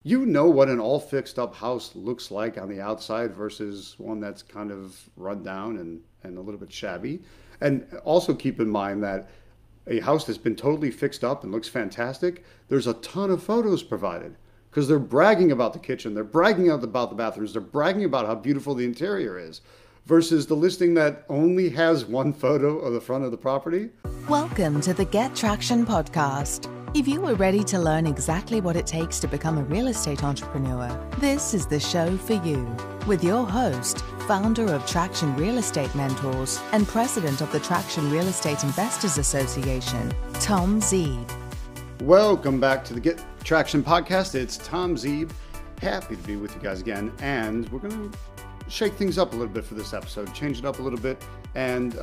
you know what an all fixed up house looks like on the outside versus one that's kind of run down and a little bit shabby. And also keep in mind that a house that's been totally fixed up and looks fantastic, there's a ton of photos provided because they're bragging about the kitchen, they're bragging about the bathrooms, they're bragging about how beautiful the interior is, versus the listing that only has one photo of the front of the property. Welcome to the Get Traction podcast. If you are ready to learn exactly what it takes to become a real estate entrepreneur, this is the show for you. With your host, founder of Traction Real Estate Mentors and president of the Traction Real Estate Investors Association, Tom Zeeb. Welcome back to the Get Traction podcast. It's Tom Zeeb. Happy to be with you guys again. And we're going to shake things up a little bit for this episode, change it up a little bit. And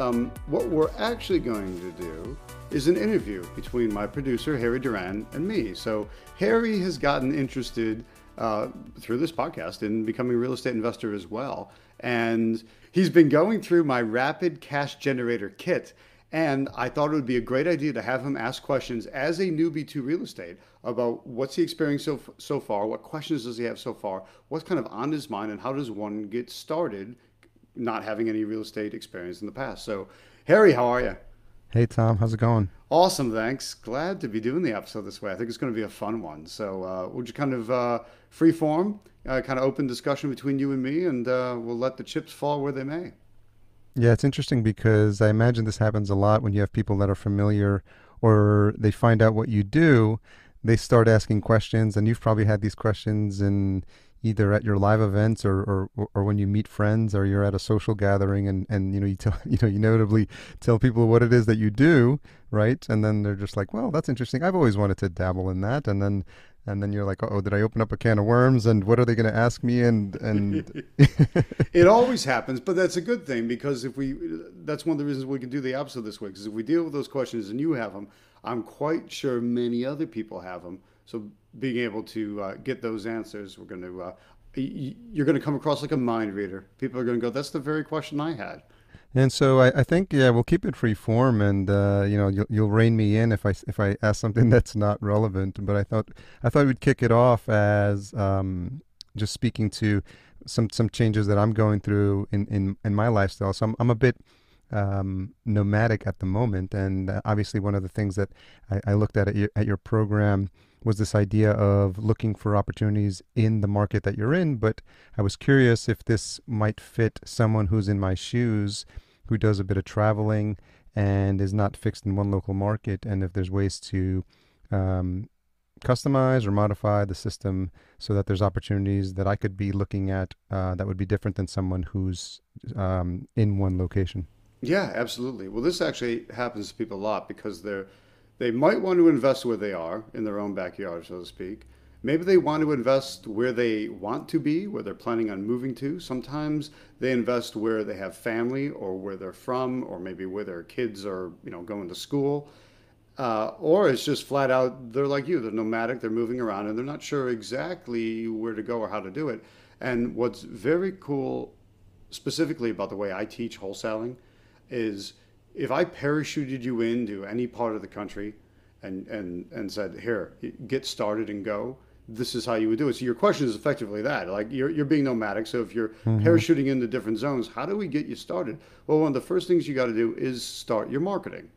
what we're actually going to do is an interview between my producer, Harry Duran, and me. So Harry has gotten interested through this podcast in becoming a real estate investor as well. And he's been going through my rapid cash generator kit. And I thought it would be a great idea to have him ask questions as a newbie to real estate about what's he experienced so far, what questions does he have so far, what's kind of on his mind, and how does one get started not having any real estate experience in the past. So, Harry, how are you? Hey, Tom. How's it going? Awesome, thanks. Glad to be doing the episode this way. I think it's going to be a fun one. So we'll just kind of free form, kind of open discussion between you and me, and we'll let the chips fall where they may. Yeah, it's interesting because I imagine this happens a lot when you have people that are familiar or they find out what you do, they start asking questions, and you've probably had these questions in either at your live events or when you meet friends or you're at a social gathering and you tell you inevitably tell people what it is that you do, right? And then they're just like, well, that's interesting. I've always wanted to dabble in that. And then you're like, oh, did I open up a can of worms? And what are they going to ask me? And it always happens, but that's a good thing because that's one of the reasons we can do the episode this way. Because if we deal with those questions and you have them, I'm quite sure many other people have them. So being able to get those answers, you're going to come across like a mind reader. People are going to go, that's the very question I had. And so I think, yeah, we'll keep it free form, and you'll rein me in if I ask something that's not relevant. But I thought we'd kick it off as just speaking to some changes that I'm going through in my lifestyle. So I'm a bit nomadic at the moment, and obviously one of the things that I looked at your program was this idea of looking for opportunities in the market that you're in. But I was curious if this might fit someone who's in my shoes, who does a bit of traveling and is not fixed in one local market, and if there's ways to customize or modify the system so that there's opportunities that I could be looking at that would be different than someone who's in one location. Yeah, absolutely. Well, this actually happens to people a lot because they might want to invest where they are in their own backyard, so to speak. Maybe they want to invest where they want to be, where they're planning on moving to. Sometimes they invest where they have family or where they're from, or maybe where their kids are, going to school. Or it's just flat out, they're like you, they're nomadic, they're moving around, and they're not sure exactly where to go or how to do it. And what's very cool, specifically about the way I teach wholesaling, is if I parachuted you into any part of the country and said, here, get started and go, this is how you would do it. So your question is effectively that, like you're being nomadic. So if you're parachuting into different zones, how do we get you started? Well, one of the first things you got to do is start your marketing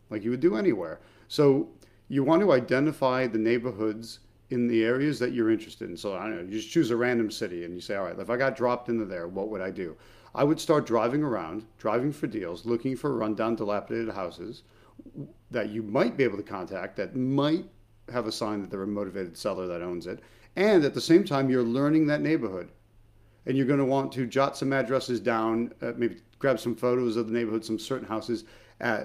like you would do anywhere. So you want to identify the neighborhoods in the areas that you're interested in. So I don't know, you just choose a random city and you say, all right, if I got dropped into there, what would I do? I would start driving around, driving for deals, looking for rundown, dilapidated houses that you might be able to contact, that might have a sign that they're a motivated seller that owns it. And at the same time, you're learning that neighborhood. And you're going to want to jot some addresses down, maybe grab some photos of the neighborhood, some certain houses,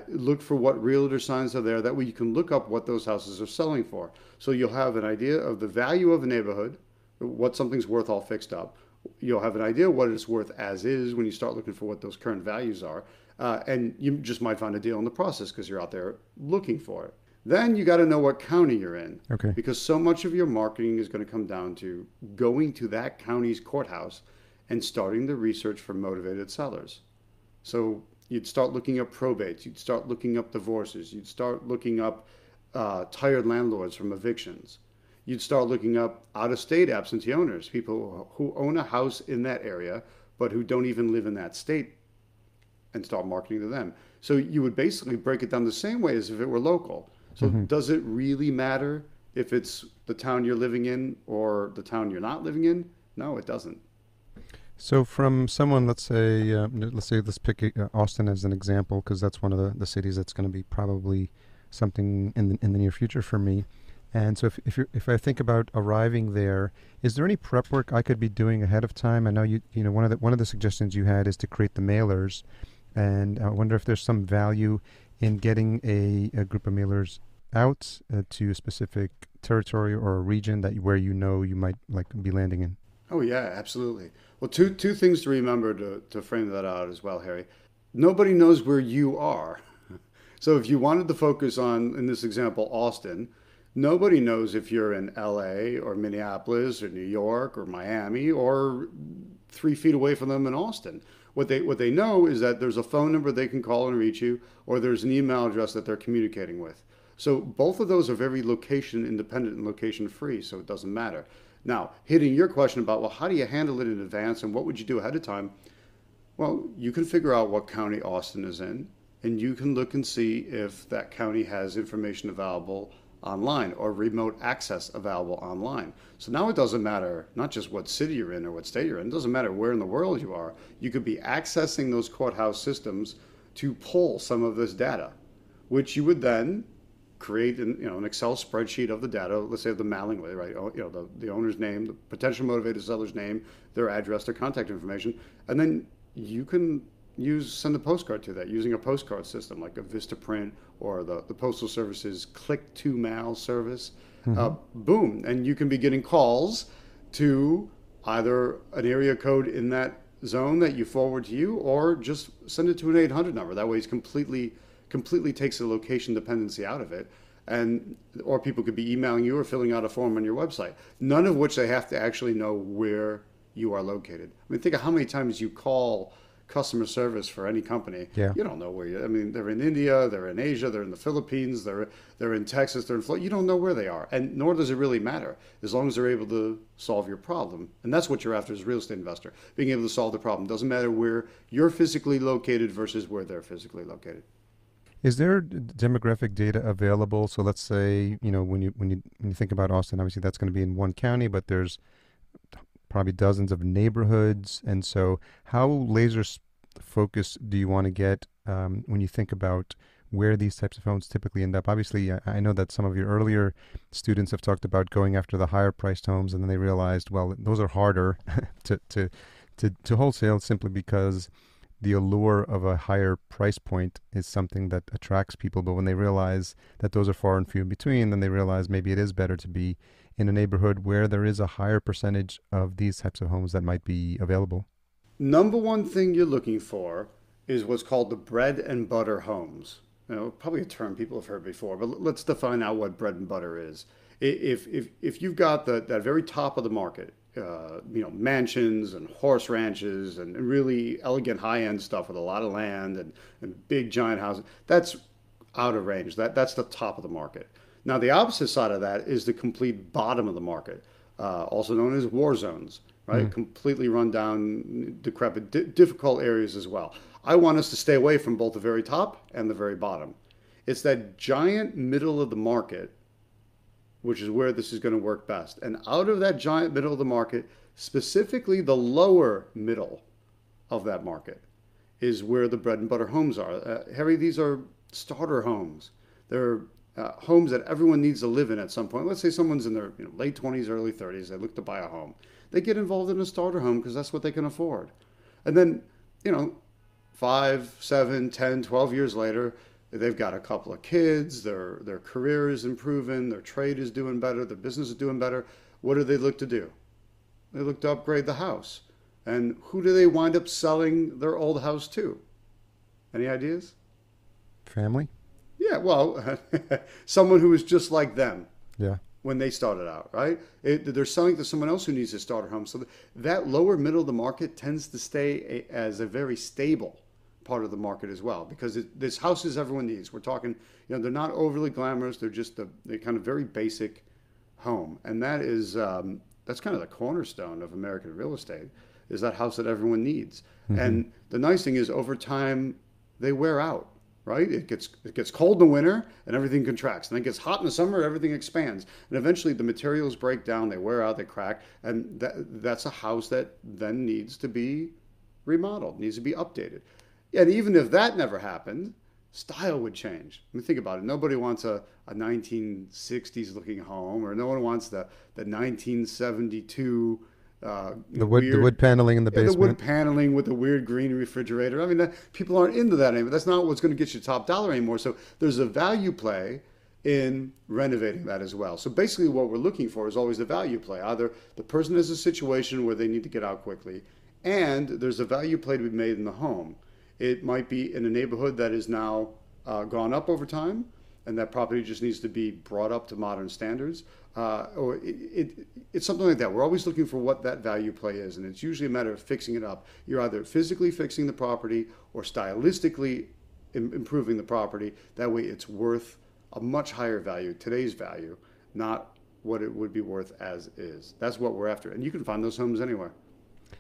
look for what realtor signs are there. That way you can look up what those houses are selling for. So you'll have an idea of the value of a neighborhood, what something's worth all fixed up. You'll have an idea what it's worth as is when you start looking for what those current values are. And you just might find a deal in the process because you're out there looking for it. Then you got to know what county you're in. Okay. Because so much of your marketing is going to come down to going to that county's courthouse and starting the research for motivated sellers. So you'd start looking up probates. You'd start looking up divorces. You'd start looking up tired landlords from evictions. you'd start looking up out-of-state absentee owners, people who own a house in that area, but who don't even live in that state, and start marketing to them. So you would basically break it down the same way as if it were local. So does it really matter if it's the town you're living in or the town you're not living in? No, it doesn't. So from someone, let's pick Austin as an example, because that's one of the cities that's going to be probably something in the near future for me. And so if I think about arriving there, is there any prep work I could be doing ahead of time? I know you know one of the suggestions you had is to create the mailers, and I wonder if there's some value in getting a group of mailers out to a specific territory or a region where you might like be landing in. Oh yeah, absolutely. Well, two things to remember to frame that out as well, Harry. Nobody knows where you are. So if you wanted to focus on, in this example, Austin, nobody knows if you're in LA or Minneapolis or New York or Miami or 3 feet away from them in Austin. What they know is that there's a phone number they can call and reach you, or there's an email address that they're communicating with. So both of those are very location independent and location free, so it doesn't matter. Now, hitting your question about, well, how do you handle it in advance and what would you do ahead of time? Well, you can figure out what county Austin is in, and you can look and see if that county has information available online or remote access available online. So now it doesn't matter not just what city you're in or what state you're in, it doesn't matter where in the world you are. You could be accessing those courthouse systems to pull some of this data, which you would then create an Excel spreadsheet of the data. Let's say the mailing way, right? The owner's name, the potential motivated seller's name, their address, their contact information, and then you can send a postcard to that using a postcard system like a Vistaprint or the Postal Service's Click to Mail service. Boom, and you can be getting calls to either an area code in that zone that you forward to you, or just send it to an 800 number. That way, it's completely takes the location dependency out of it. Or people could be emailing you or filling out a form on your website, none of which they have to actually know where you are located. I mean, think of how many times you call customer service for any company. Yeah. You don't know where they're in India, they're in Asia, they're in the Philippines, they're in Texas, they're in Florida. You don't know where they are, and nor does it really matter, as long as they're able to solve your problem. And that's what you're after as a real estate investor, being able to solve the problem. Doesn't matter where you're physically located versus where they're physically located. Is there demographic data available? So let's say, when you think about Austin, obviously that's going to be in one county, but there's probably dozens of neighborhoods. And so how laser focused do you want to get when you think about where these types of homes typically end up? Obviously, I know that some of your earlier students have talked about going after the higher priced homes, and then they realized, well, those are harder to wholesale, simply because the allure of a higher price point is something that attracts people. But when they realize that those are far and few in between, then they realize maybe it is better to be in a neighborhood where there is a higher percentage of these types of homes that might be available. Number one thing you're looking for is what's called the bread and butter homes. Probably a term people have heard before, but let's define out what bread and butter is. If you've got that very top of the market, mansions and horse ranches and really elegant high-end stuff with a lot of land and big giant houses, that's out of range. That's the top of the market. Now, the opposite side of that is the complete bottom of the market, also known as war zones, right? Completely run down, decrepit, difficult areas as well. I want us to stay away from both the very top and the very bottom. It's that giant middle of the market, which is where this is going to work best. And out of that giant middle of the market, specifically the lower middle of that market, is where the bread and butter homes are. Harry, these are starter homes. They're homes that everyone needs to live in at some point. Let's say someone's in their late 20s, early 30s. They look to buy a home. They get involved in a starter home because that's what they can afford. And then, 5, 7, 10, 12 years later, they've got a couple of kids, their career is improving, their trade is doing better, their business is doing better. What do they look to do? They look to upgrade the house. And who do they wind up selling their old house to? Any ideas? Family? Yeah, well, someone who is just like them. Yeah. When they started out, right? They're selling to someone else who needs a starter home. So that lower middle of the market tends to stay as a very stable part of the market as well, because there's houses everyone needs. We're talking, they're not overly glamorous. They're just the kind of very basic home. And that is, that's kind of the cornerstone of American real estate, is that house that everyone needs. And the nice thing is over time, they wear out, right? It gets cold in the winter and everything contracts. And then it gets hot in the summer, everything expands. And eventually the materials break down, they wear out, they crack. And that's a house that then needs to be remodeled, needs to be updated. And even if that never happened, style would change. I mean, think about it. Nobody wants a 1960s looking home, or no one wants the 1972 the wood paneling in the basement. The wood paneling with the weird green refrigerator. I mean, people aren't into that anymore. That's not what's going to get you top dollar anymore. So there's a value play in renovating that as well. So basically what we're looking for is always the value play. Either the person has a situation where they need to get out quickly, and there's a value play to be made in the home. It might be in a neighborhood that is now gone up over time, and that property just needs to be brought up to modern standards. Or it's something like that. We're always looking for what that value play is, and it's usually a matter of fixing it up. You're either physically fixing the property or stylistically improving the property. That way it's worth a much higher value, today's value, not what it would be worth as is. That's what we're after. And you can find those homes anywhere.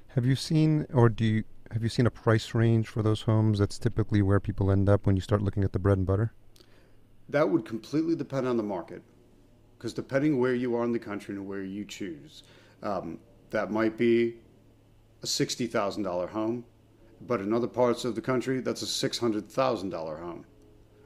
Have you seen a price range for those homes? That's typically where people end up when you start looking at the bread and butter. That would completely depend on the market, because depending where you are in the country and where you choose, that might be a $60,000 home, but in other parts of the country, that's a $600,000 home,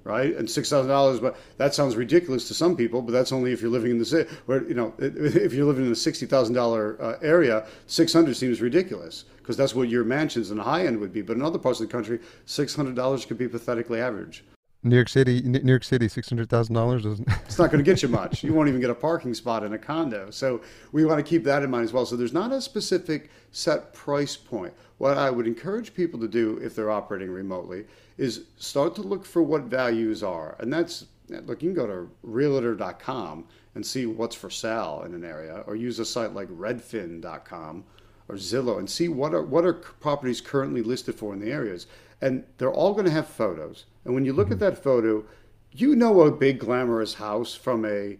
right? And $6,000, but that sounds ridiculous to some people, but that's only if you're living in the city. Where, if you're living in a $60,000 area, 600 seems ridiculous, because that's what your mansions in the high end would be. But in other parts of the country, $600 could be pathetically average. New York City, $600,000 doesn't. It's not going to get you much. You won't even get a parking spot in a condo. So we want to keep that in mind as well. So there's not a specific set price point. What I would encourage people to do if they're operating remotely is start to look for what values are. And that's, look, you can go to realtor.com and see what's for sale in an area, or use a site like redfin.com or Zillow and see what are properties currently listed for in the areas. And they're all going to have photos. And when you look at that photo, you know a big glamorous house from a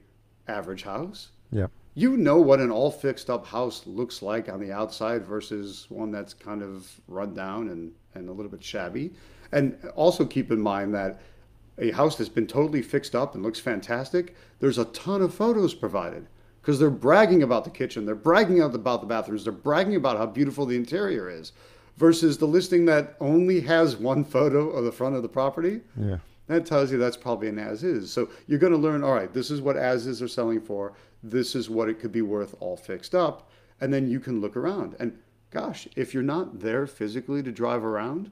average house. Yeah. You know what an all fixed up house looks like on the outside versus one that's kind of run down and a little bit shabby. And also keep in mind that a house that's been totally fixed up and looks fantastic, there's a ton of photos provided, because they're bragging about the kitchen, they're bragging about the bathrooms, they're bragging about how beautiful the interior is, versus the listing that only has one photo of the front of the property. Yeah. That tells you that's probably an as-is. So you're going to learn, all right, this is what as-is are selling for. This is what it could be worth all fixed up. And then you can look around. And gosh, if you're not there physically to drive around,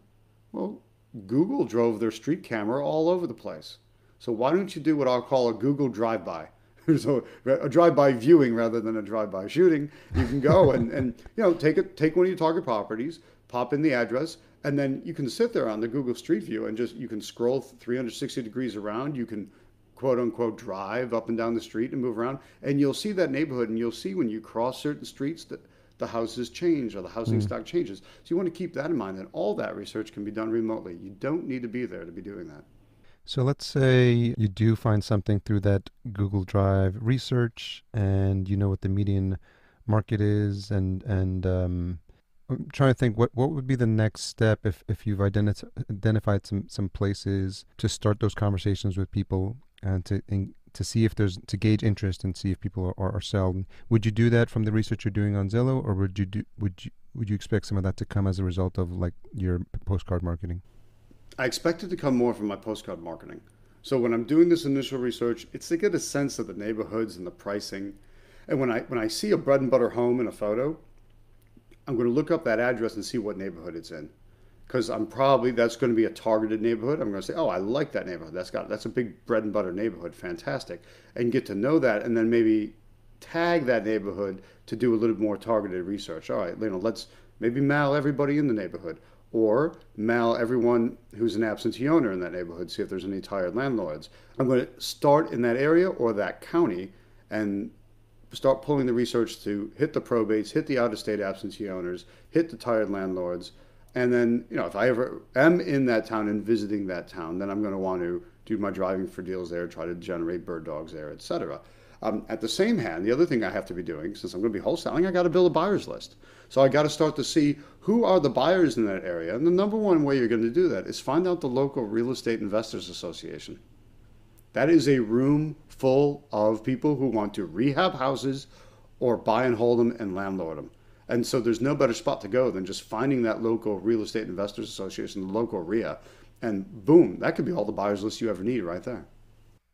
well, Google drove their street camera all over the place. So why don't you do what I'll call a Google drive-by? So a drive-by viewing rather than a drive-by shooting. You can go and take one of your target properties, pop in the address, and then you can sit there on the Google Street View and you can scroll 360 degrees around. You can quote unquote drive up and down the street and move around, and you'll see that neighborhood, and you'll see when you cross certain streets that the houses change or the housing stock changes. So you want to keep that in mind, and all that research can be done remotely. You don't need to be there to be doing that. So let's say you do find something through that Google Drive research, and you know what the median market is, and I'm trying to think what would be the next step if you've identified some places to start those conversations with people and to see if there's, to gauge interest and see if people are selling. Would you do that from the research you're doing on Zillow, or would you expect some of that to come as a result of like your postcard marketing? I expect it to come more from my postcard marketing. So when I'm doing this initial research, it's to get a sense of the neighborhoods and the pricing. And when I see a bread and butter home in a photo, I'm going to look up that address and see what neighborhood it's in, because that's going to be a targeted neighborhood. I'm going to say, oh, I like that neighborhood. That's a big bread and butter neighborhood. Fantastic. And get to know that, and then maybe tag that neighborhood to do a little more targeted research. All right, let's maybe mail everybody in the neighborhood, or mail everyone who's an absentee owner in that neighborhood, see if there's any tired landlords. I'm going to start in that area or that county and start pulling the research to hit the probates, hit the out-of-state absentee owners, hit the tired landlords. And then, if I ever am in that town and visiting that town, then I'm going to want to do my driving for deals there, try to generate bird dogs there, etc. At the same hand, the other thing I have to be doing, since I'm going to be wholesaling, I got to build a buyer's list. So I got to start to see who are the buyers in that area. And the number one way you're going to do that is find out the local real estate investors association. That is a room full of people who want to rehab houses or buy and hold them and landlord them. And so there's no better spot to go than just finding that local real estate investors association, the local RIA, and boom, that could be all the buyers list you ever need right there.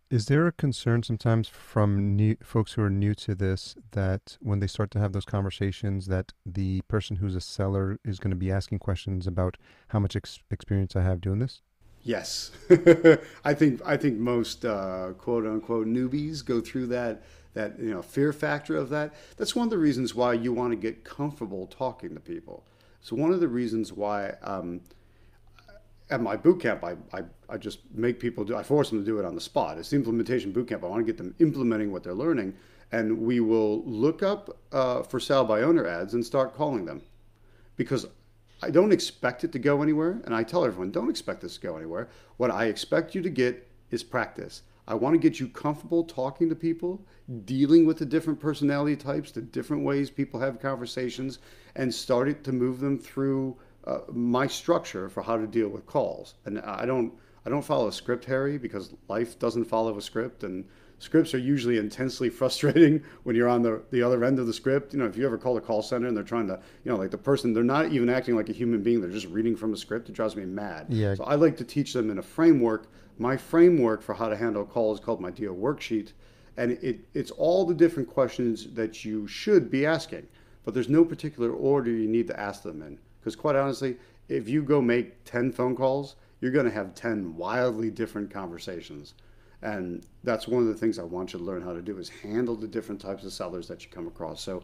Is there a concern sometimes from new folks who are new to this that when they start to have those conversations that the person who's a seller is going to be asking questions about how much experience I have doing this? Yes. I think most quote unquote newbies go through that fear factor of that. That's one of the reasons why you want to get comfortable talking to people. So one of the reasons why at my boot camp, I just make people I force them to do it on the spot. It's the implementation boot camp. I want to get them implementing what they're learning. And we will look up for sale by owner ads and start calling them. Because I don't expect it to go anywhere. And I tell everyone, don't expect this to go anywhere. What I expect you to get is practice. I want to get you comfortable talking to people, dealing with the different personality types, the different ways people have conversations, and start to move them through my structure for how to deal with calls. And I don't follow a script, Harry, because life doesn't follow a script, and scripts are usually intensely frustrating when you're on the other end of the script. If you ever call a call center and they're trying to, like the person, they're not even acting like a human being, they're just reading from a script, it drives me mad. Yeah. So I like to teach them in a framework. My framework for how to handle a call is called my deal worksheet, and it's all the different questions that you should be asking, but there's no particular order you need to ask them in. Because quite honestly, if you go make 10 phone calls, you're going to have 10 wildly different conversations. And that's one of the things I want you to learn how to do is handle the different types of sellers that you come across. So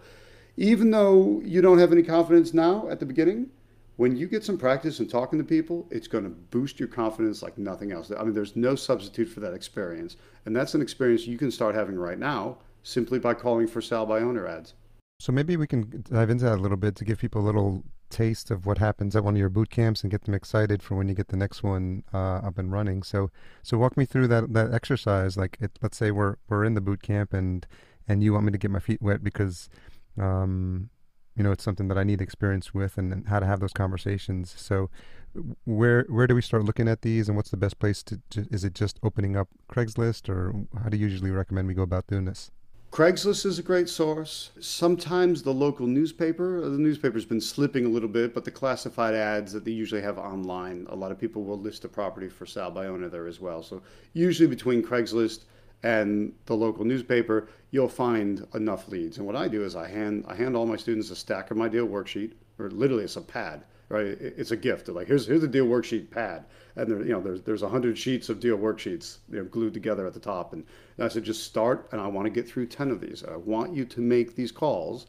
even though you don't have any confidence now at the beginning, when you get some practice in talking to people, it's going to boost your confidence like nothing else. I mean, there's no substitute for that experience. And that's an experience you can start having right now simply by calling for sale by owner ads. So maybe we can dive into that a little bit to give people a little taste of what happens at one of your boot camps and get them excited for when you get the next one up and running. So walk me through that exercise. Like, let's say we're in the boot camp and you want me to get my feet wet because it's something that I need experience with and how to have those conversations. So where do we start looking at these, and what's the best place to is it just opening up Craigslist, or how do you usually recommend we go about doing this? Craigslist is a great source. Sometimes the local newspaper, the newspaper's been slipping a little bit, but the classified ads that they usually have online, a lot of people will list a property for sale by owner there as well. So usually between Craigslist and the local newspaper, you'll find enough leads. And what I do is I hand all my students a stack of my deal worksheet, or literally it's a pad, right? It's a gift. They're like, here's a deal worksheet pad. And there's 100 sheets of deal worksheets glued together at the top. And I said, just start, and I want to get through 10 of these. I want you to make these calls,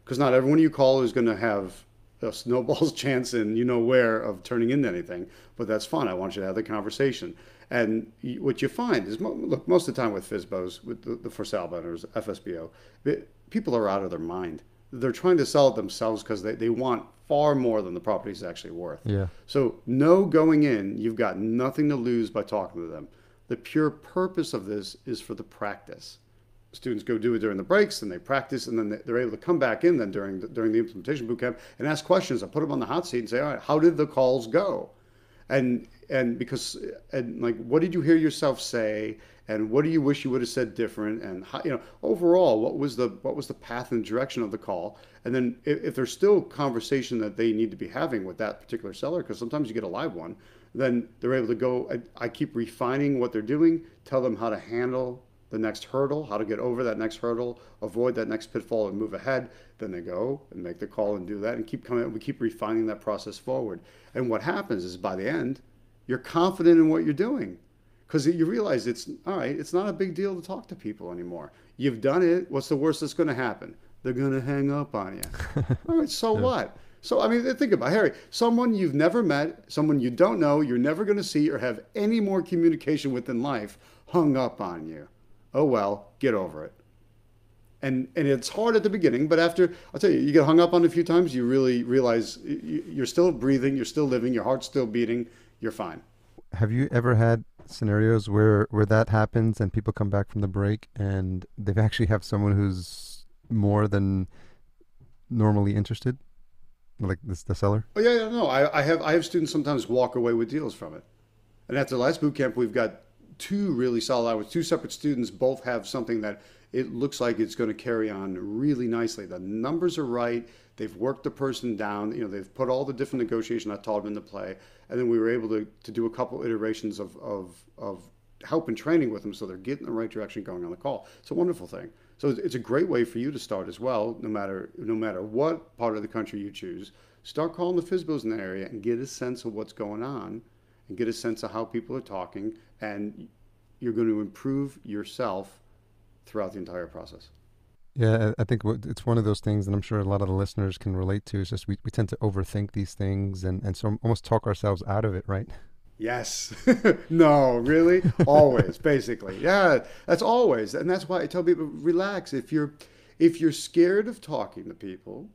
because not everyone you call is going to have a snowball's chance in where of turning into anything. But that's fun. I want you to have the conversation. And what you find is, look, most of the time with FSBOs, with the for sale banners, FSBO, people are out of their mind. They're trying to sell it themselves because they want far more than the property is actually worth. Yeah. So know going in, you've got nothing to lose by talking to them. The pure purpose of this is for the practice. Students go do it during the breaks and they practice, and then they're able to come back in then during the implementation boot camp and ask questions. I put them on the hot seat and say, all right, how did the calls go? And what did you hear yourself say, and what do you wish you would have said different, and how, overall what was the path and direction of the call? And then if there's still conversation that they need to be having with that particular seller, because sometimes you get a live one, then they're able to go. I keep refining what they're doing, tell them how to handle the next hurdle, how to get over that next hurdle, avoid that next pitfall and move ahead. Then they go and make the call and do that and keep coming. We keep refining that process forward. And what happens is by the end, you're confident in what you're doing, because you realize it's not a big deal to talk to people anymore. You've done it. What's the worst that's going to happen? They're going to hang up on you. All right, so what? So, I mean, think about it, Harry. Someone you've never met, someone you don't know, you're never going to see or have any more communication with in life, hung up on you. Oh, well, get over it. And it's hard at the beginning, but after, I'll tell you, you get hung up on a few times, you really realize you're still breathing, you're still living, your heart's still beating, you're fine. Have you ever had scenarios where that happens and people come back from the break and they've actually have someone who's more than normally interested, like this the seller? Oh yeah, yeah, no. I have students sometimes walk away with deals from it. And at the last boot camp, we've got two really solid hours. Two separate students both have something that it looks like it's going to carry on really nicely. The numbers are right. They've worked the person down. They've put all the different negotiation I taught them into play, and then we were able to do a couple iterations of help and training with them, so they're getting the right direction going on the call. It's a wonderful thing. So it's a great way for you to start as well, no matter what part of the country you choose. Start calling the FSBOs in the area and get a sense of what's going on and get a sense of how people are talking, and you're going to improve yourself throughout the entire process. Yeah, I think it's one of those things, and I'm sure a lot of the listeners can relate to. It's just we tend to overthink these things and so almost talk ourselves out of it, right? Yes. No, really? Always, basically. Yeah, that's always. And that's why I tell people, relax. If you're scared of talking to people,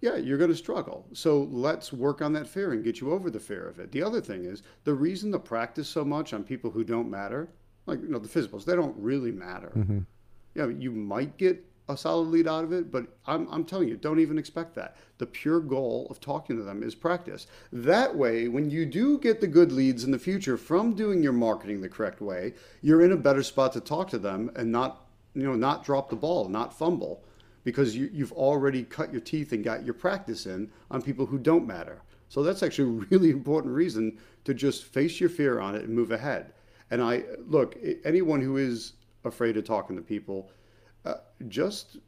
yeah, you're going to struggle. So let's work on that fear and get you over the fear of it. The other thing is the reason to practice so much on people who don't matter, like the physicals, they don't really matter. Mm-hmm. You might get a solid lead out of it, but I'm telling you, don't even expect that. The pure goal of talking to them is practice. That way, when you do get the good leads in the future from doing your marketing the correct way, you're in a better spot to talk to them and not drop the ball, not fumble, because you've already cut your teeth and got your practice in on people who don't matter. So that's actually a really important reason to just face your fear on it and move ahead. And look, anyone who is afraid of talking to people, just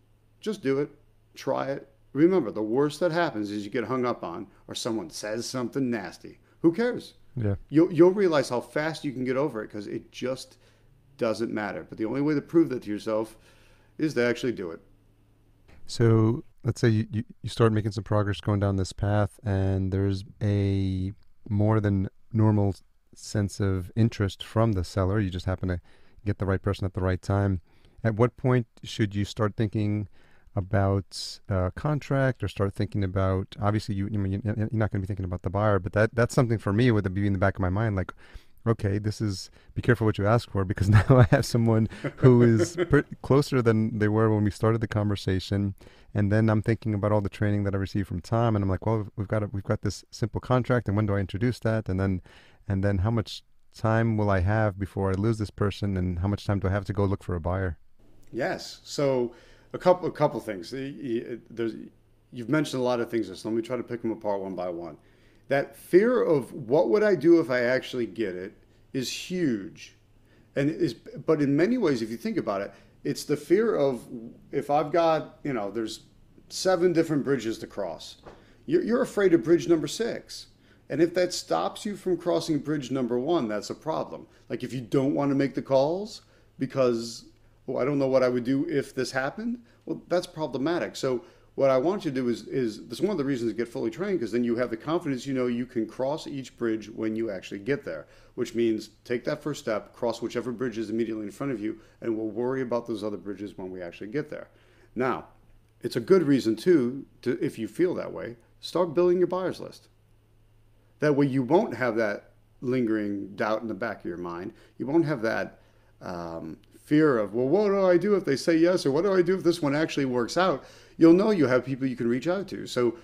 do it, try it. Remember, the worst that happens is you get hung up on or someone says something nasty. Who cares? Yeah. You'll realize how fast you can get over it because it just doesn't matter. But the only way to prove that to yourself is to actually do it. So let's say you start making some progress going down this path and there's a more than normal sense of interest from the seller. You just happen to get the right person at the right time. At what point should you start thinking about contract or start thinking about, obviously you're not going to be thinking about the buyer, but that's something for me would be in the back of my mind, like, okay, be careful what you ask for, because now I have someone who is closer than they were when we started the conversation. And then I'm thinking about all the training that I received from Tom, and I'm like, well, we've got this simple contract, and when do I introduce that? And then how much time will I have before I lose this person, and how much time do I have to go look for a buyer? Yes. So a couple things. You've mentioned a lot of things. So let me try to pick them apart one by one. That fear of what would I do if I actually get it is huge. But in many ways, if you think about it, it's the fear of if I've got, there's 7 different bridges to cross. You're afraid of bridge number 6. And if that stops you from crossing bridge number 1, that's a problem. Like if you don't want to make the calls because, I don't know what I would do if this happened, well, that's problematic. So what I want you to do is that's one of the reasons to get fully trained, because then you have the confidence, you can cross each bridge when you actually get there, which means take that first step, cross whichever bridge is immediately in front of you, and we'll worry about those other bridges when we actually get there. Now, it's a good reason too, if you feel that way, start building your buyers list. That way you won't have that lingering doubt in the back of your mind. You won't have that fear of, well, what do I do if they say yes? Or what do I do if this one actually works out? You'll know you have people you can reach out to. So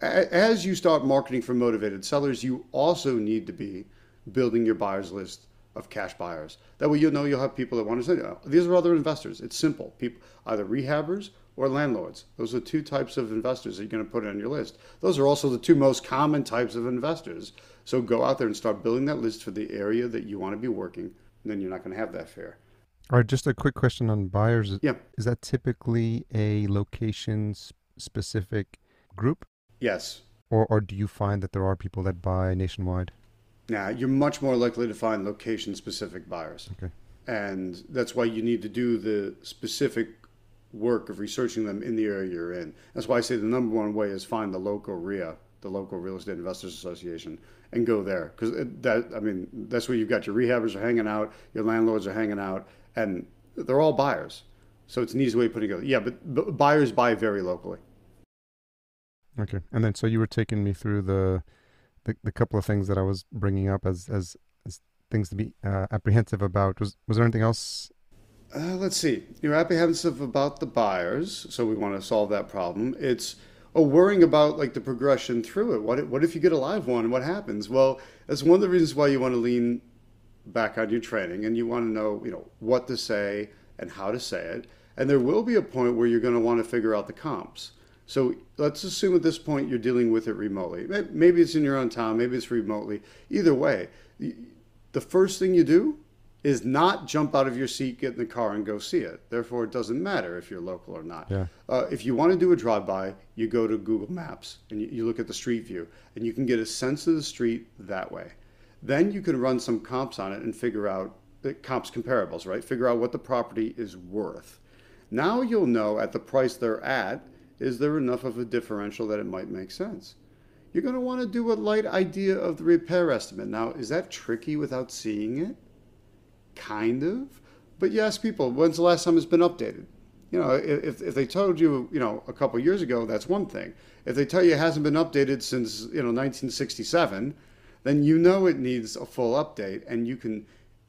as you start marketing for motivated sellers, you also need to be building your buyers list of cash buyers. That way you'll have people that want to say, oh, these are other investors. It's simple. People, either rehabbers or landlords. Those are 2 types of investors that you're going to put on your list. Those are also the 2 most common types of investors. So go out there and start building that list for the area that you want to be working, and then you're not going to have that fear. All right, just a quick question on buyers. Yeah. Is that typically a location-specific group? Yes. Or do you find that there are people that buy nationwide? Now, you're much more likely to find location-specific buyers. Okay. And that's why you need to do the specific work of researching them in the area you're in. That's why I say the number one way is find the local RIA, the local Real Estate Investors Association, and go there. Because that's where you've got your rehabbers are hanging out, your landlords are hanging out, and they're all buyers. So it's an easy way of putting it together. Yeah, but buyers buy very locally. Okay. And then so you were taking me through the couple of things that I was bringing up as things to be apprehensive about. Was there anything else? Let's see. You're apprehensive about the buyers, so we want to solve that problem. It's worrying about like the progression through it. What if you get a live one? What happens? Well, that's one of the reasons why you want to lean back on your training, and you want to know, what to say and how to say it. And there will be a point where you're going to want to figure out the comps. So let's assume at this point you're dealing with it remotely. Maybe it's in your own town, maybe it's remotely. Either way, the first thing you do is not jump out of your seat, get in the car, and go see it. Therefore, it doesn't matter if you're local or not. Yeah. If you want to do a drive-by, you go to Google Maps and you look at the street view, and you can get a sense of the street that way. Then you can run some comps on it and figure out the comps comparables, right? Figure out what the property is worth. Now you'll know at the price they're at, is there enough of a differential that it might make sense? You're going to want to do a light idea of the repair estimate. Now, is that tricky without seeing it? Kind of. But you ask people, when's the last time it's been updated? If they told you, a couple of years ago, that's one thing. If they tell you it hasn't been updated since, 1967, then it needs a full update, and you can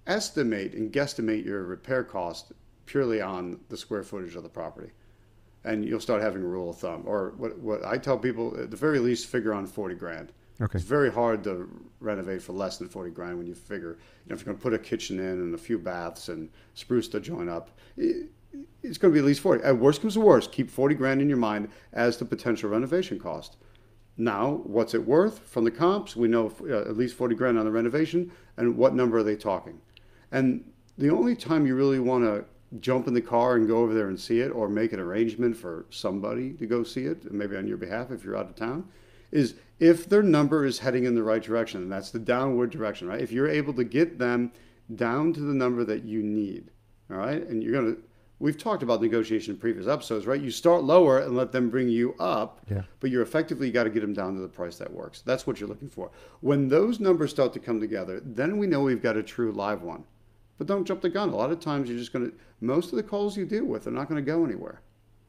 estimate and guesstimate your repair cost purely on the square footage of the property. And you'll start having a rule of thumb. Or what I tell people, at the very least, figure on 40 grand. Okay. It's very hard to renovate for less than 40 grand when you figure, if you're going to put a kitchen in and a few baths and spruce the joint up, it's going to be at least 40. At worst comes to worst, keep 40 grand in your mind as the potential renovation cost. Now, what's it worth from the comps? We know at least 40 grand on the renovation, and what number are they talking? And the only time you really want to jump in the car and go over there and see it, or make an arrangement for somebody to go see it, maybe on your behalf if you're out of town, is if their number is heading in the right direction, and that's the downward direction, right? If you're able to get them down to the number that you need, all right? And we've talked about negotiation in previous episodes, right? You start lower and let them bring you up, yeah. But you're effectively got to get them down to the price that works. That's what you're looking for. When those numbers start to come together, then we know we've got a true live one. But don't jump the gun. A lot of times you're just most of the calls you deal with are not going to go anywhere.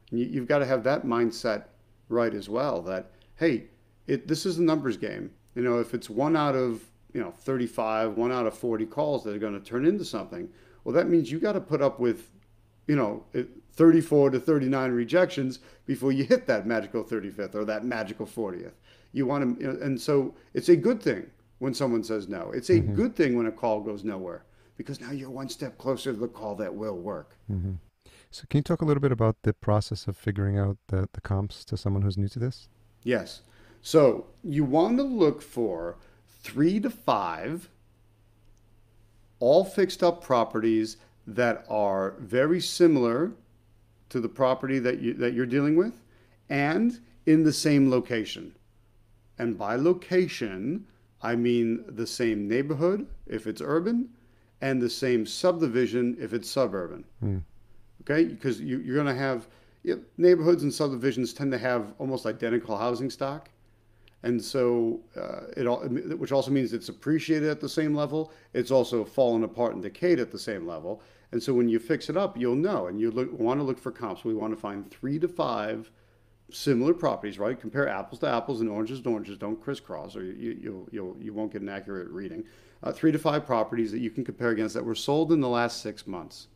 And you've got to have that mindset right as well, that, hey, this is a numbers game. If it's 1 out of 35, 1 out of 40 calls that are going to turn into something, well, that means you got to put up with 34 to 39 rejections before you hit that magical 35th or that magical 40th. You want to, and so it's a good thing when someone says no. It's a good thing when a call goes nowhere, because now you're one step closer to the call that will work. Mm-hmm. So can you talk a little bit about the process of figuring out the comps to someone who's new to this? Yes. So you want to look for 3 to 5 all fixed up properties that are very similar to the property that you're dealing with, and in the same location. And by location, I mean the same neighborhood if it's urban, and the same subdivision if it's suburban. Okay, because you're going to have neighborhoods and subdivisions tend to have almost identical housing stock. And so, which also means it's appreciated at the same level. It's also fallen apart and decayed at the same level. And so when you fix it up, you'll know. And you want to look for comps. We want to find 3 to 5 similar properties, right? Compare apples to apples and oranges to oranges. Don't crisscross, or you won't get an accurate reading. 3 to 5 properties that you can compare against that were sold in the last 6 months.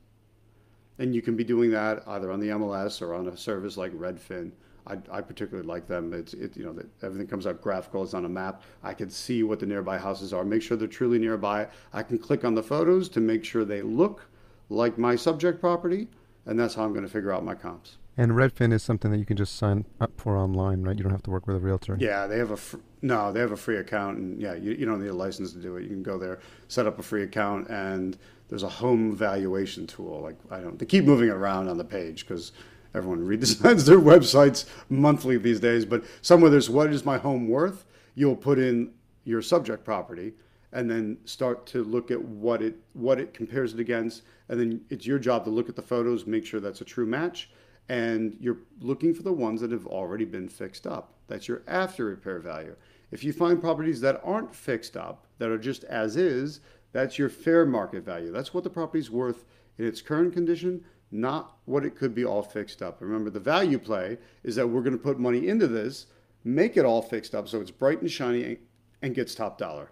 And you can be doing that either on the MLS or on a service like Redfin. I particularly like them. Everything comes out graphical. It's on a map. I can see what the nearby houses are, make sure they're truly nearby. I can click on the photos to make sure they look like my subject property, and that's how I'm going to figure out my comps. And Redfin is something that you can just sign up for online, right? You don't have to work with a realtor. Yeah, they have a free account, and yeah, you don't need a license to do it. You can go there, set up a free account, and there's a home valuation tool. They keep moving it around on the page because everyone redesigns their websites monthly these days, but somewhere there's what is my home worth. You'll put in your subject property and then start to look at what it compares it against. And then it's your job to look at the photos, make sure that's a true match. And you're looking for the ones that have already been fixed up. That's your after repair value. If you find properties that aren't fixed up, that are just as is, that's your fair market value. That's what the property's worth in its current condition, not what it could be all fixed up. Remember, the value play is that we're going to put money into this, make it all fixed up so it's bright and shiny and gets top dollar.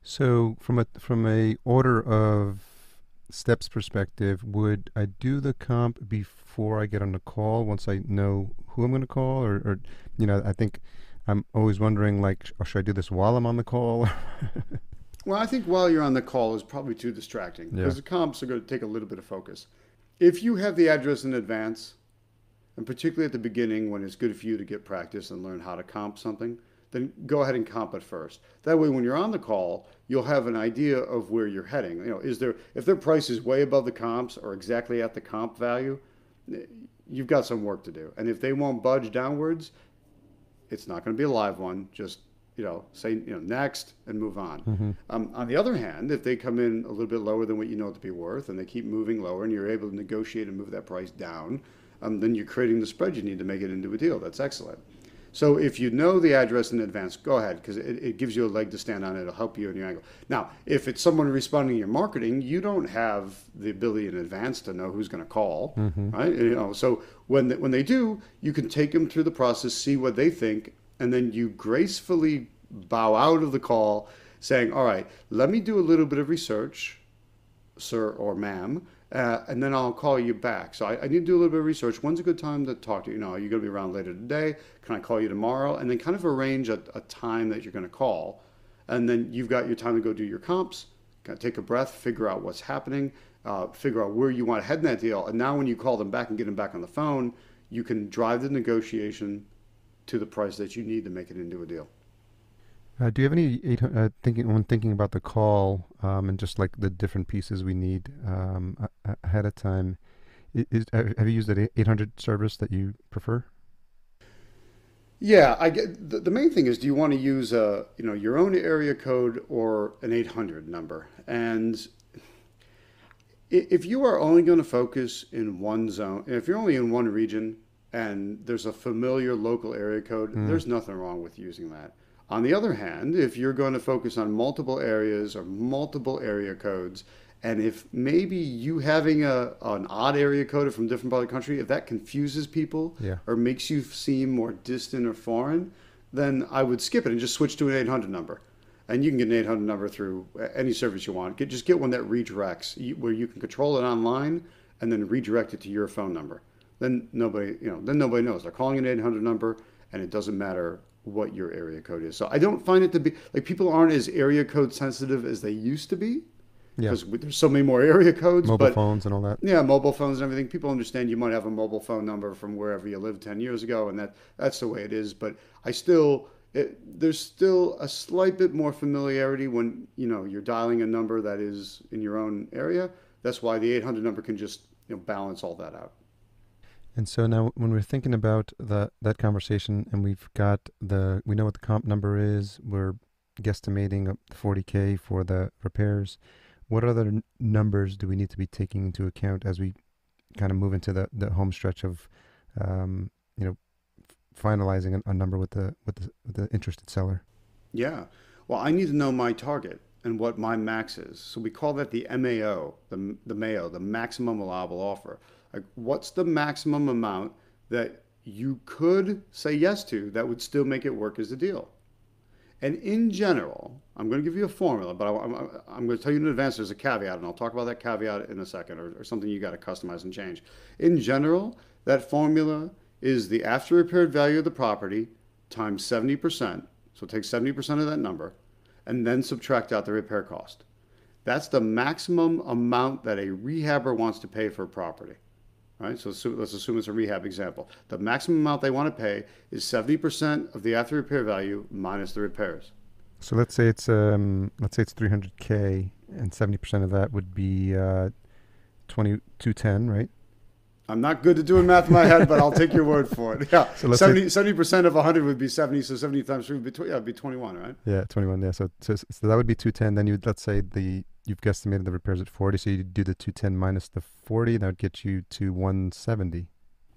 So from a order of steps perspective, would I do the comp before I get on the call once I know who I'm going to call, or I think I'm always wondering like, or should I do this while I'm on the call? Well, I think while you're on the call is probably too distracting Yeah. because the comps are going to take a little bit of focus. If you have the address in advance, and particularly at the beginning when it's good for you to get practice and learn how to comp something, then go ahead and comp it first. That way, when you're on the call, you'll have an idea of where you're heading. If their price is way above the comps or exactly at the comp value, you've got some work to do. And if they won't budge downwards, it's not going to be a live one. Just say next and move on. Mm-hmm. On the other hand, if they come in a little bit lower than what you know it to be worth, and they keep moving lower, and you're able to negotiate and move that price down, then you're creating the spread you need to make it into a deal. That's excellent. So if you know the address in advance, go ahead, because it gives you a leg to stand on. It'll help you in your angle. Now, if it's someone responding to your marketing, you don't have the ability in advance to know who's going to call, right? So when they do, you can take them through the process, see what they think, and then you gracefully bow out of the call saying, all right, let me do a little bit of research, sir or ma'am, and then I'll call you back. So I need to do a little bit of research. When's a good time to talk to you? Are you going to be around later today? Can I call you tomorrow? And then kind of arrange a time that you're going to call. And then you've got your time to go do your comps, kind of take a breath, figure out what's happening, figure out where you want to head in that deal. And now when you call them back and get them back on the phone, you can drive the negotiation to the price that you need to make it into a deal. Do you have any thinking about the call and just like the different pieces we need ahead of time? Have you used that 800 service that you prefer? Yeah, I get the main thing is, do you want to use your own area code or an 800 number? And if you are only going to focus in one zone, if you're only in one region and there's a familiar local area code, there's nothing wrong with using that. On the other hand, if you're going to focus on multiple areas or multiple area codes, and if maybe you having an odd area code from a different part of the country, if that confuses people or makes you seem more distant or foreign, then I would skip it and just switch to an 800 number. And you can get an 800 number through any service you want. Just get one that redirects, where you can control it online and then redirect it to your phone number. Then nobody knows. They're calling an 800 number, and it doesn't matter what your area code is. So I don't find it to be like people aren't as area code sensitive as they used to be because there's so many more area codes. Mobile phones and all that. Yeah, mobile phones and everything. People understand you might have a mobile phone number from wherever you lived 10 years ago, and that's the way it is. But there's still a slight bit more familiarity when you're dialing a number that is in your own area. That's why the 800 number can just balance all that out. And so now when we're thinking about that conversation and we know what the comp number is, we're guesstimating up to $40K for the repairs. What other numbers do we need to be taking into account as we kind of move into the home stretch of, finalizing a number with the interested seller? Yeah. Well, I need to know my target and what my max is. So we call that the MAO, the MAO, the maximum allowable offer. Like, what's the maximum amount that you could say yes to that would still make it work as a deal? And in general, I'm going to give you a formula, but I'm going to tell you in advance there's a caveat, and I'll talk about that caveat in a second, or something you got to customize and change. In general, that formula is the after repaired value of the property times 70%. So take 70% of that number, and then subtract out the repair cost. That's the maximum amount that a rehabber wants to pay for a property. Right? So let's assume it's a rehab example. The maximum amount they want to pay is 70% of the after repair value minus the repairs. So let's say it's $300K, and 70% of that would be $210, right? I'm not good at doing math in my head, but I'll take your word for it. Yeah, so 70% of 100 would be 70, so 70 times 3 would be, it'd be 21, right? Yeah, 21. Yeah, so that would be 210. Then let's say you've guesstimated the repairs at 40, so you do the 210 minus the 40, that would get you to 170.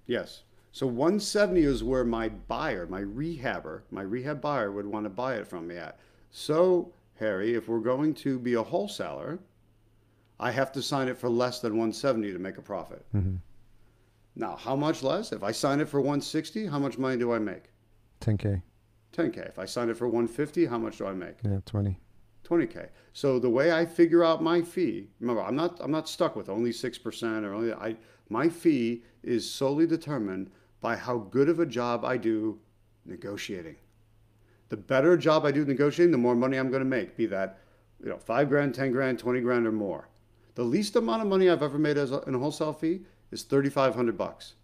Yes. So 170 is where my buyer, my rehab buyer would want to buy it from me at. So, Harry, if we're going to be a wholesaler, I have to sign it for less than 170 to make a profit. Mm-hmm. Now, how much less? If I sign it for 160, how much money do I make? $10K. $10K. If I sign it for 150, how much do I make? Yeah, 20. 20K. So the way I figure out my fee, remember, I'm not stuck with only 6% or my fee is solely determined by how good of a job I do negotiating. The better job I do negotiating, the more money I'm going to make, be that, 5 grand, 10 grand, 20 grand or more. The least amount of money I've ever made in a wholesale fee is $3,500.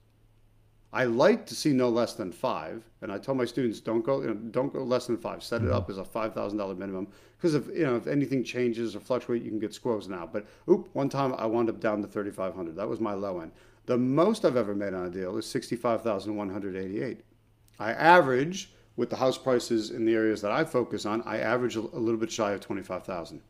I like to see no less than 5, and I tell my students don't go less than 5. Set it up as a $5,000 minimum, because if anything changes or fluctuate, you can get squoze now. But one time I wound up down to 3,500. That was my low end. The most I've ever made on a deal is 65,188. I average, with the house prices in the areas that I focus on, I average a little bit shy of 25,000.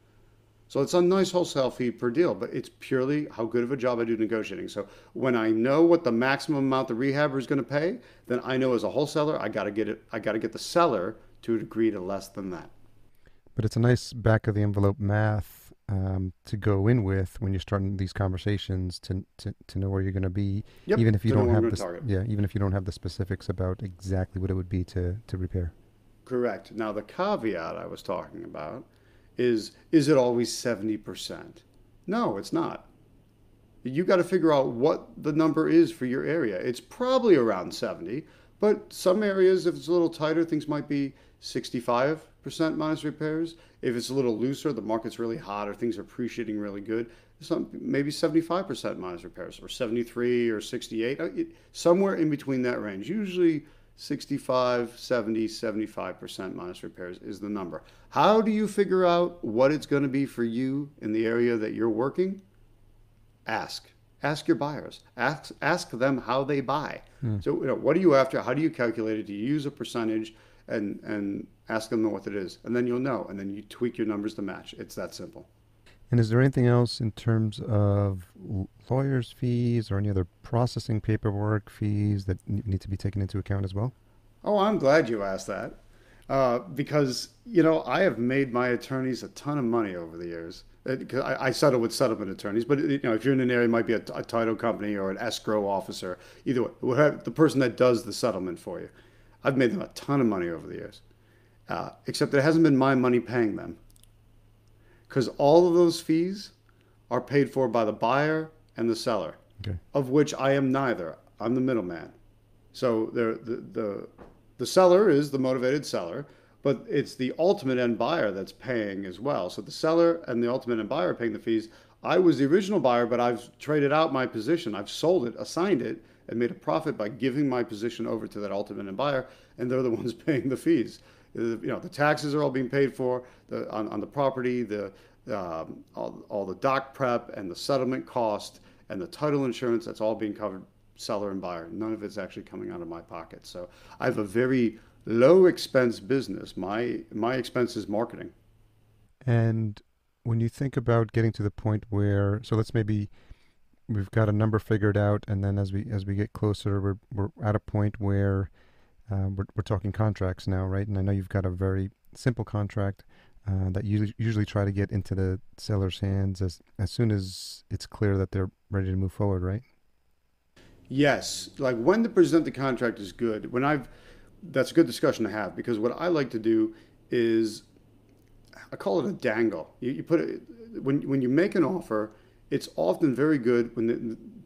So it's a nice wholesale fee per deal, but it's purely how good of a job I do negotiating. So when I know what the maximum amount the rehabber is going to pay, then I know as a wholesaler I got to get the seller to agree to less than that. But it's a nice back of the envelope math to go in with when you're starting these conversations to know where you're going to be, Yep, even if you to know don't where have I'm this, gonna target. even if you don't have the specifics about exactly what it would be to repair. Correct. Now the caveat I was talking about is it always 70%? No, it's not. You got to figure out what the number is for your area. It's probably around 70, but some areas, if it's a little tighter, things might be 65% minus repairs. If it's a little looser, the market's really hot or things are appreciating really good, maybe 75% minus repairs, or 73 or 68, somewhere in between that range. Usually 65, 70, 75% minus repairs is the number. How do you figure out what it's going to be for you in the area that you're working? Ask your buyers. Ask them how they buy. So what are you after? How do you calculate it? Do you use a percentage? And ask them what it is, and then you'll know, and then you tweak your numbers to match. It's that simple. And is there anything else in terms of lawyers' fees or any other processing paperwork fees that need to be taken into account as well? Oh, I'm glad you asked that, because I have made my attorneys a ton of money over the years. I settle with settlement attorneys, but if you're in an area, it might be a title company or an escrow officer. Either way, the person that does the settlement for you. I've made them a ton of money over the years, except it hasn't been my money paying them, because all of those fees are paid for by the buyer and the seller, okay, of which I am neither. I'm the middleman. So the seller is the motivated seller, but it's the ultimate end buyer that's paying as well. So the seller and the ultimate end buyer are paying the fees. I was the original buyer, but I've traded out my position. I've sold it, assigned it, and made a profit by giving my position over to that ultimate end buyer, and they're the ones paying the fees. The taxes are all being paid for on the property, all the doc prep and the settlement cost and the title insurance. That's all being covered, seller and buyer. None of it's actually coming out of my pocket. So I have a very low expense business. My expense is marketing. And when you think about getting to the point where, so let's maybe we've got a number figured out, and then as we get closer, we're at a point where we're talking contracts now, right? And I know you've got a very simple contract that you usually try to get into the seller's hands as soon as it's clear that they're ready to move forward, right? Yes, like when the presented contract is good. That's a good discussion to have, because what I like to do is I call it a dangle. You put it when you make an offer. It's often very good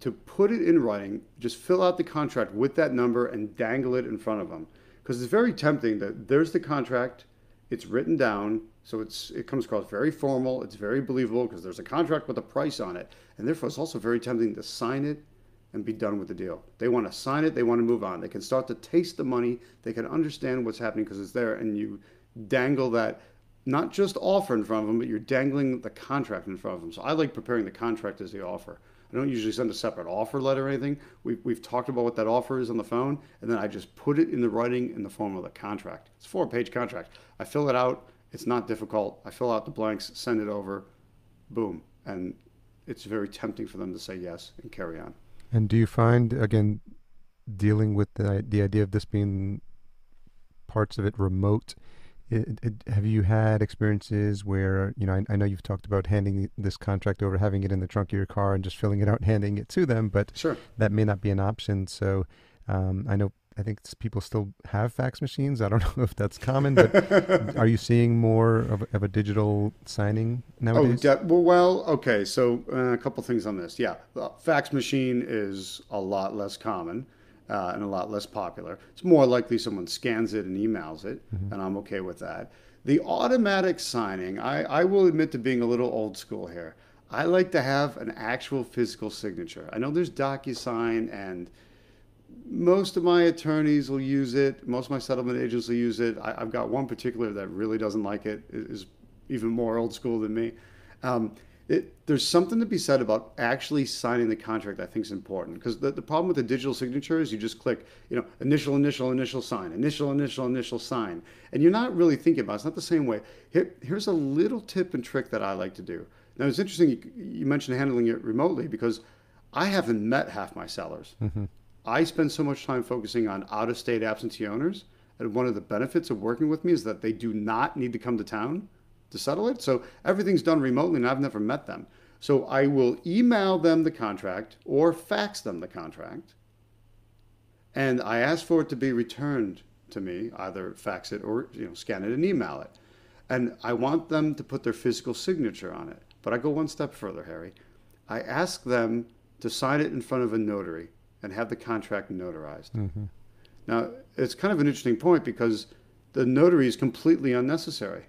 to put it in writing. Just fill out the contract with that number and dangle it in front of them, because it's very tempting that there's the contract, it's written down, so it comes across very formal, it's very believable because there's a contract with a price on it, and therefore it's also very tempting to sign it and be done with the deal. They want to sign it, they want to move on. They can start to taste the money, they can understand what's happening because it's there, and you dangle that not just offer in front of them, but you're dangling the contract in front of them. So I like preparing the contract as the offer. I don't usually send a separate offer letter or anything. We've talked about what that offer is on the phone, and then I just put it in the writing in the form of the contract. It's a 4-page contract. I fill it out. It's not difficult. I fill out the blanks, send it over, boom. And it's very tempting for them to say yes and carry on. And do you find, again, dealing with the idea of this being parts of it remote, have you had experiences where, I know you've talked about handing this contract over, having it in the trunk of your car and just filling it out and handing it to them, but Sure. that may not be an option. So I know I think people still have fax machines. I don't know if that's common, but are you seeing more of a digital signing nowadays? Okay. So a couple things on this. Yeah, the fax machine is a lot less common and a lot less popular. It's more likely someone scans it and emails it, and I'm okay with that. The automatic signing, I will admit to being a little old school here. I like to have an actual physical signature. I know there's DocuSign, and most of my attorneys will use it. Most of my settlement agents will use it. I've got one particular that really doesn't like it, is even more old school than me. There's something to be said about actually signing the contract. I think is important, because the problem with the digital signature is you just click, initial, sign, initial, sign, and you're not really thinking about it. It's not the same way. Here's a little tip and trick that I like to do. Now, it's interesting you mentioned handling it remotely, because I haven't met half my sellers. I spend so much time focusing on out-of-state absentee owners, and one of the benefits of working with me is that they do not need to come to town to settle it. So everything's done remotely, and I've never met them. So I will email them the contract or fax them the contract, and I ask for it to be returned to me, either fax it or scan it and email it. And I want them to put their physical signature on it. But I go one step further, Harry. I ask them to sign it in front of a notary and have the contract notarized. Now, it's kind of an interesting point, because the notary is completely unnecessary.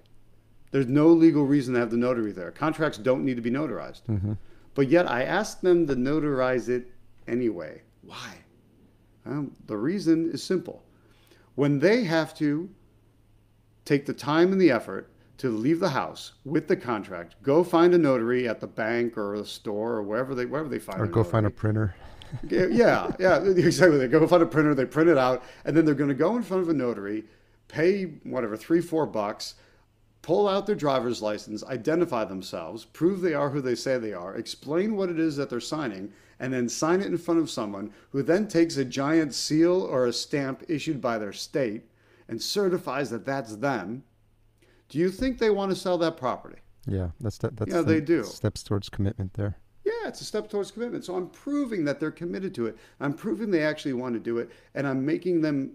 There's no legal reason to have the notary there. Contracts don't need to be notarized. But yet I ask them to notarize it anyway. Why? The reason is simple. When they have to take the time and the effort to leave the house with the contract, go find a notary at the bank or the store or wherever they find, or go find a printer. Yeah, exactly. They go find a printer, they print it out, and then they're going to go in front of a notary, pay whatever, $3-4, pull out their driver's license, identify themselves, prove they are who they say they are, explain what it is that they're signing, and then sign it in front of someone who then takes a giant seal or a stamp issued by their state and certifies that that's them. Do you think they want to sell that property? Yeah, they do. Steps towards commitment there. Yeah, it's a step towards commitment. So I'm proving that they're committed to it. I'm proving they actually want to do it, and I'm making them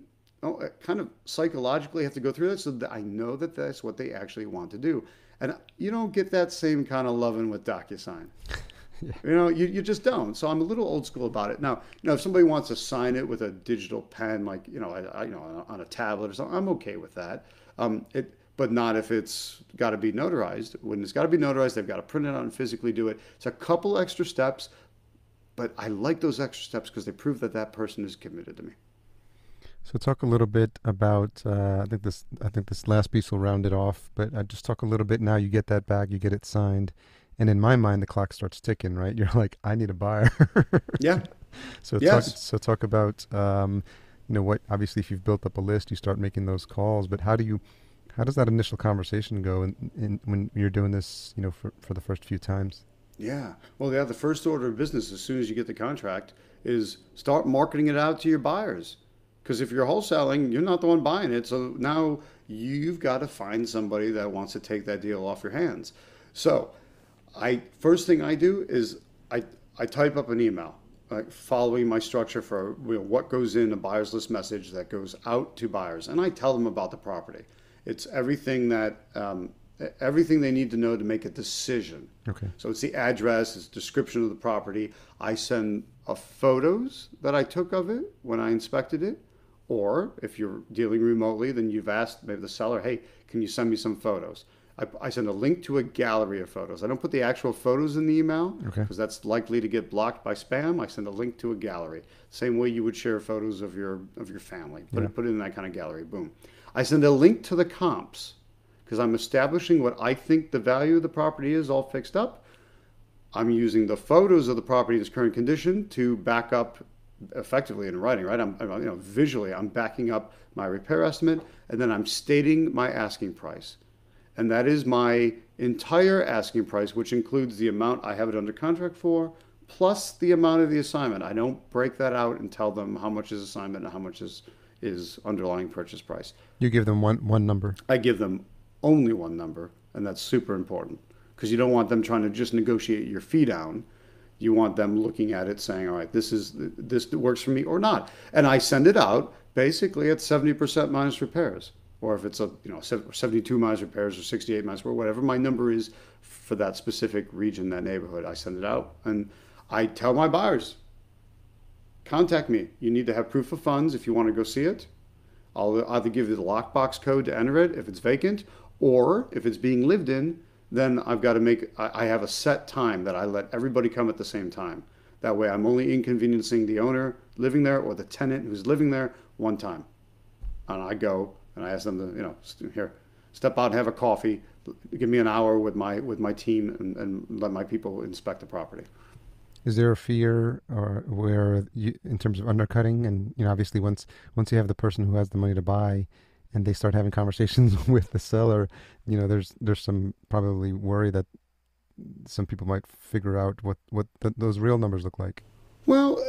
kind of psychologically have to go through that, so that I know that that's what they actually want to do. And you don't get that same kind of loving with DocuSign. Yeah. You just don't. So I'm a little old school about it. Now, if somebody wants to sign it with a digital pen, like on a tablet or something, I'm okay with that. But not if it's got to be notarized. When it's got to be notarized, they've got to print it out and physically do it. It's a couple extra steps, but I like those extra steps because they prove that that person is committed to me. So talk a little bit about, I think this last piece will round it off, but I just talk a little bit now. You get that back, you get it signed, and in my mind, the clock starts ticking, right? You're like, I need a buyer. Yeah. So yes. Talk about, what, obviously if you've built up a list, you start making those calls, but how does that initial conversation go when you're doing this, for the first few times? Yeah. Well, the first order of business as soon as you get the contract is start marketing it out to your buyers. Because if you're wholesaling, you're not the one buying it. So now you've got to find somebody that wants to take that deal off your hands. So first thing I do is I type up an email, following my structure for what goes in a buyer's list message that goes out to buyers. And I tell them about the property. It's everything they need to know to make a decision. Okay. So it's the address, it's description of the property. I send photos that I took of it when I inspected it. Or if you're dealing remotely, then you've asked maybe the seller, hey, can you send me some photos? I send a link to a gallery of photos. I don't put the actual photos in the email because that's likely to get blocked by spam. I send a link to a gallery. Same way you would share photos of your family. Put it in that kind of gallery. Boom. I send a link to the comps because I'm establishing what I think the value of the property is all fixed up. I'm using the photos of the property in its current condition to back up effectively in writing, right? Visually, I'm backing up my repair estimate, and then I'm stating my asking price. And that is my entire asking price, which includes the amount I have it under contract for, plus the amount of the assignment. I don't break that out and tell them how much is assignment and how much is underlying purchase price. You give them one number? I give them only one number, and that's super important because you don't want them trying to just negotiate your fee down. You want them looking at it saying, all right, this works for me or not. And I send it out basically at 70% minus repairs. Or if it's 72 minus repairs or 68 minus, or whatever my number is for that specific region, that neighborhood, I send it out. And I tell my buyers, contact me. You need to have proof of funds if you want to go see it. I'll either give you the lockbox code to enter it if it's vacant, or if it's being lived in, then I've got to I have a set time that I let everybody come at the same time. That way I'm only inconveniencing the owner living there or the tenant who's living there one time. And I go and I ask them to, here, step out and have a coffee, give me an hour with my team and let my people inspect the property. Is there a fear or where you, in terms of undercutting, and obviously once you have the person who has the money to buy and they start having conversations with the seller, there's some probably worry that some people might figure out what those real numbers look like? Well,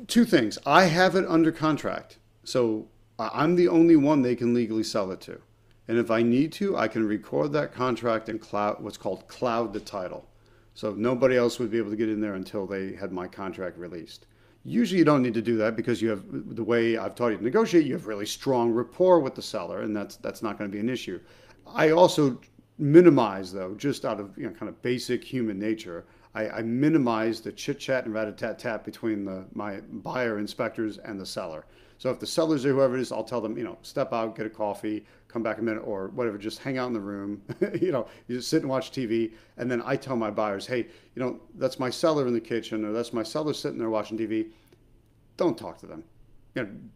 two things. I have it under contract, so I'm the only one they can legally sell it to. And if I need to, I can record that contract and what's called cloud the title. So nobody else would be able to get in there until they had my contract released. Usually you don't need to do that because you have, the way I've taught you to negotiate, you have really strong rapport with the seller, and that's not going to be an issue. I also minimize, though, just out of kind of basic human nature, I minimize the chit-chat and rat-a-tat-tat between my buyer inspectors and the seller. So if the seller's there, whoever it is, I'll tell them, step out, get a coffee, come back a minute, or whatever, just hang out in the room, you just sit and watch TV. And then I tell my buyers, hey, that's my seller in the kitchen, or that's my seller sitting there watching TV. Don't talk to them.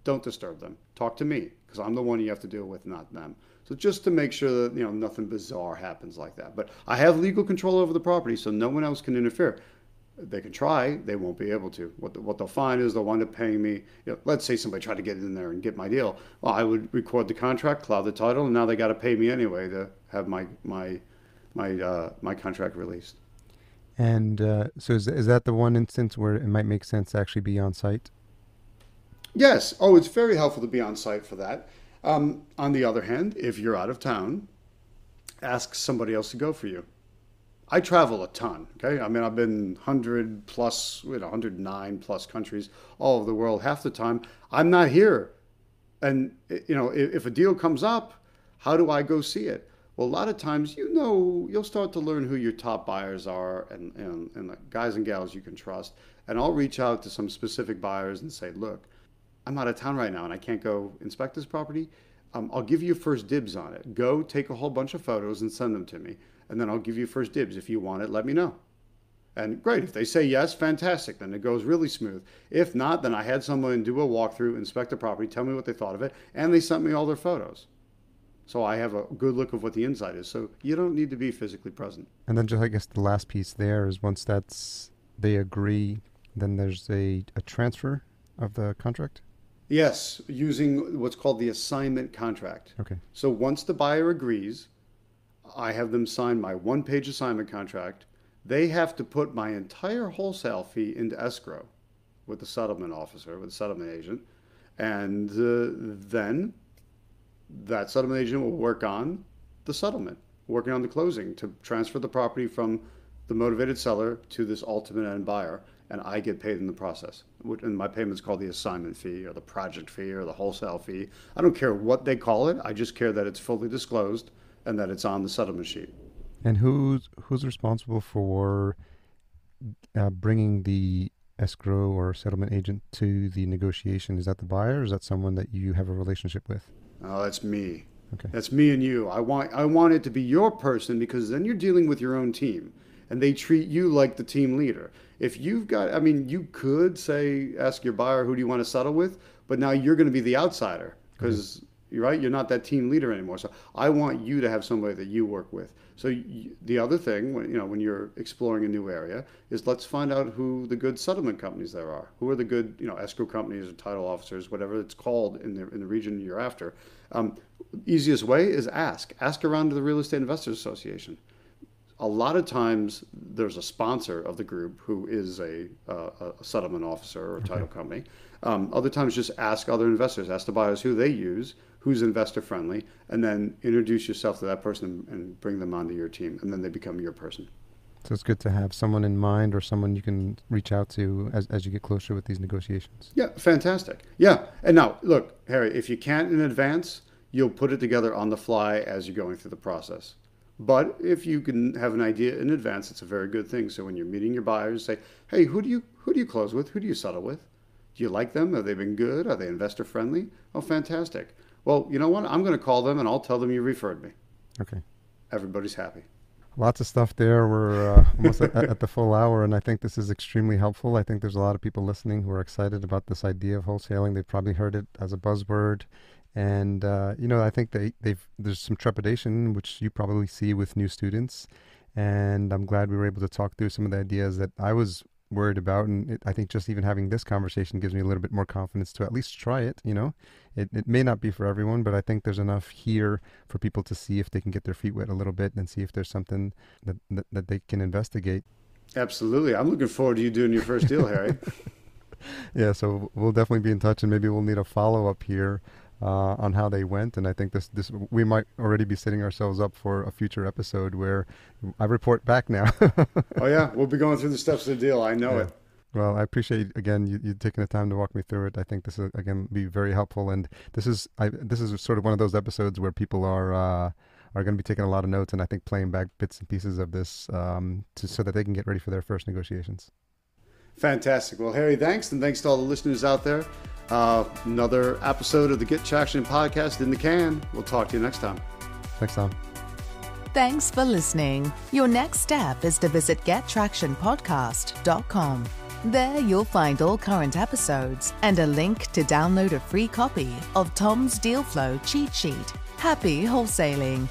Don't disturb them. Talk to me, because I'm the one you have to deal with, not them. So just to make sure that, nothing bizarre happens like that. But I have legal control over the property, so no one else can interfere. They can try, they won't be able to. What they'll find is they'll wind up paying me. Let's say somebody tried to get in there and get my deal. Well, I would record the contract, cloud the title, and now they got to pay me anyway to have my contract released. And so is that the one instance where it might make sense to actually be on site? Yes. Oh, it's very helpful to be on site for that. On the other hand, if you're out of town, ask somebody else to go for you. I travel a ton, okay? I mean, I've been 100 plus, 109 plus countries all over the world. Half the time, I'm not here. And, if a deal comes up, how do I go see it? Well, a lot of times, you'll start to learn who your top buyers are and the guys and gals you can trust. And I'll reach out to some specific buyers and say, look, I'm out of town right now and I can't go inspect this property. I'll give you first dibs on it. Go take a whole bunch of photos and send them to me. And then I'll give you first dibs. If you want it, let me know. And great, if they say yes, fantastic. Then it goes really smooth. If not, then I had someone do a walkthrough, inspect the property, tell me what they thought of it, and they sent me all their photos. So I have a good look of what the inside is. So you don't need to be physically present. And then just, I guess, the last piece there is once they agree, then there's a transfer of the contract? Yes, using what's called the assignment contract. Okay. So once the buyer agrees, I have them sign my one-page assignment contract. They have to put my entire wholesale fee into escrow with the settlement officer, with the settlement agent. And then that settlement agent will work on the settlement, working on the closing to transfer the property from the motivated seller to this ultimate end buyer. And I get paid in the process. And my payment's called the assignment fee or the project fee or the wholesale fee. I don't care what they call it. I just care that it's fully disclosed and that it's on the settlement sheet. And who's responsible for bringing the escrow or settlement agent to the negotiation? Is that the buyer, or is that someone that you have a relationship with? Oh, that's me. Okay. That's me and you. I want it to be your person, because then you're dealing with your own team and they treat you like the team leader. If you've got, you could say, ask your buyer, who do you want to settle with? But now you're going to be the outsider because you're not that team leader anymore. So I want you to have somebody that you work with. So the other thing, when you're exploring a new area, is let's find out who the good settlement companies there are. Who are the good, escrow companies or title officers, whatever it's called in the region you're after. Easiest way is ask around to the Real Estate Investors Association. A lot of times there's a sponsor of the group who is a settlement officer or a title company. Other times just ask other investors, ask the buyers who they use, who's investor friendly, and then introduce yourself to that person and bring them onto your team, and then they become your person. So it's good to have someone in mind or someone you can reach out to as you get closer with these negotiations. Yeah, fantastic. Yeah. And now, look, Harry, if you can't in advance, you'll put it together on the fly as you're going through the process. But if you can have an idea in advance, it's a very good thing. So when you're meeting your buyers, say, hey, who do you close with? Who do you settle with? Do you like them? Have they been good? Are they investor friendly? Oh, fantastic. Well, you know what? I'm going to call them and I'll tell them you referred me. Okay. Everybody's happy. Lots of stuff there. We're almost at the full hour, and I think this is extremely helpful. I think there's a lot of people listening who are excited about this idea of wholesaling. They've probably heard it as a buzzword. And, I think there's some trepidation, which you probably see with new students. And I'm glad we were able to talk through some of the ideas that I was worried about. And I think just even having this conversation gives me a little bit more confidence to at least try it. It may not be for everyone, but I think there's enough here for people to see if they can get their feet wet a little bit and see if there's something that they can investigate. Absolutely. I'm looking forward to you doing your first deal, Harry. Yeah, so we'll definitely be in touch, and maybe we'll need a follow-up here on how they went. And I think this we might already be setting ourselves up for a future episode where I report back now. Oh yeah, we'll be going through the steps of the deal. I know it. Well, I appreciate again you taking the time to walk me through it. I think this will again be very helpful, and this is sort of one of those episodes where people are going to be taking a lot of notes, and I think playing back bits and pieces of this so that they can get ready for their first negotiations. Fantastic. Well, Harry, thanks, and thanks to all the listeners out there. Another episode of the Get Traction podcast in the can. We'll talk to you next time. Thanks, Tom. Thanks for listening. Your next step is to visit gettractionpodcast.com. There you'll find all current episodes and a link to download a free copy of Tom's Deal Flow cheat sheet. Happy wholesaling!